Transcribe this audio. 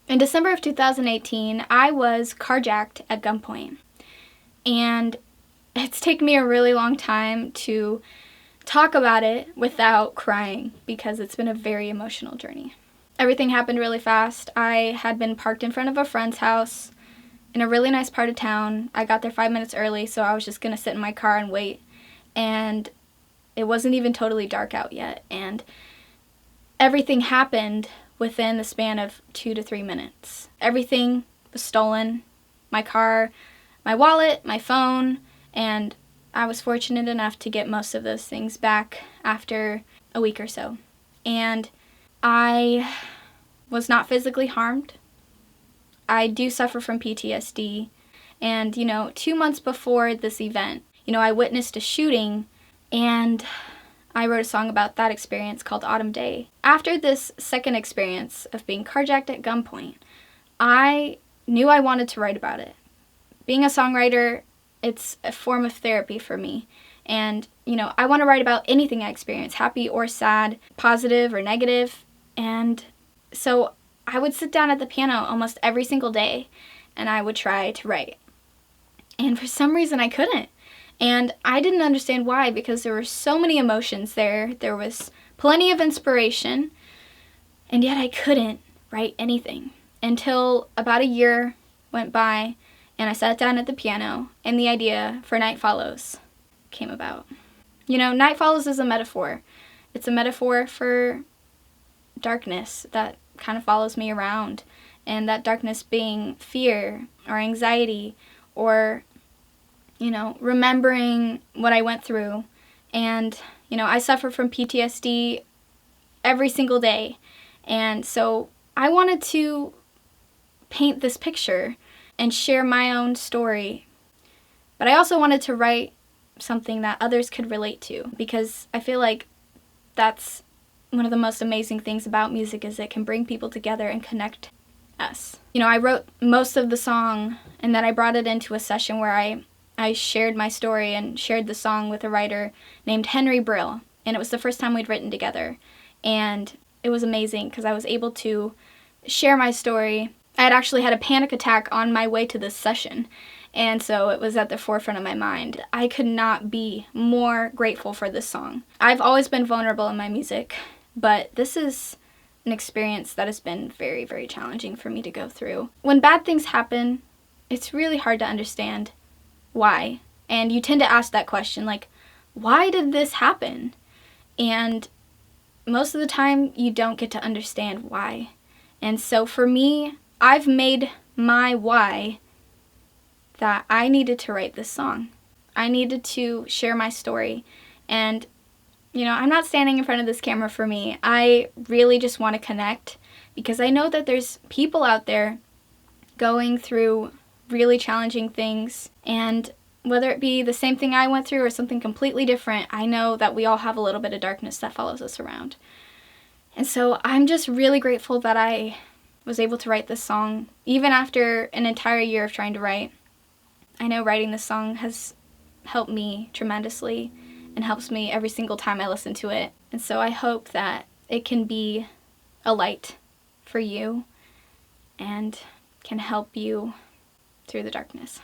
In December of 2018, I was carjacked at gunpoint. And it's taken me a really long time to talk about it without crying because it's been a very emotional journey. Everything happened really fast. I had been parked in front of a friend's house in a really nice part of town. I got there 5 minutes early, so I was just going to sit in my car and wait. And it wasn't even totally dark out yet. And everything happened within the span of 2 to 3 minutes. Everything was stolen. My car, my wallet, my phone, and I was fortunate enough to get most of those things back after a week or so. And I was not physically harmed. I do suffer from PTSD. And, 2 months before this event, I witnessed a shooting, and I wrote a song about that experience called Autumn Day. After this second experience of being carjacked at gunpoint, I knew I wanted to write about it. Being a songwriter, it's a form of therapy for me. And, I want to write about anything I experience, happy or sad, positive or negative. And so I would sit down at the piano almost every single day, and I would try to write. And for some reason, I couldn't. And I didn't understand why, because there were so many emotions there. There was plenty of inspiration, and yet I couldn't write anything until about a year went by, and I sat down at the piano, and the idea for Night Follows came about. Night Follows is a metaphor. It's a metaphor for darkness that kind of follows me around, and that darkness being fear or anxiety or remembering what I went through. And, I suffer from PTSD every single day. And so I wanted to paint this picture and share my own story. But I also wanted to write something that others could relate to, because I feel like that's one of the most amazing things about music, is it can bring people together and connect us. I wrote most of the song, and then I brought it into a session where I shared my story and shared the song with a writer named Henry Brill, and it was the first time we'd written together, and it was amazing because I was able to share my story. I had actually had a panic attack on my way to this session, and so it was at the forefront of my mind. I could not be more grateful for this song. I've always been vulnerable in my music, but this is an experience that has been very, very challenging for me to go through. When bad things happen, it's really hard to understand why. And you tend to ask that question, like, why did this happen? And most of the time, you don't get to understand why. And so for me, I've made my why that I needed to write this song. I needed to share my story. And, I'm not standing in front of this camera for me. I really just want to connect, because I know that there's people out there going through really challenging things, and whether it be the same thing I went through or something completely different, I know that we all have a little bit of darkness that follows us around. And so I'm just really grateful that I was able to write this song, even after an entire year of trying to write. I know writing this song has helped me tremendously and helps me every single time I listen to it. And so I hope that it can be a light for you and can help you through the darkness.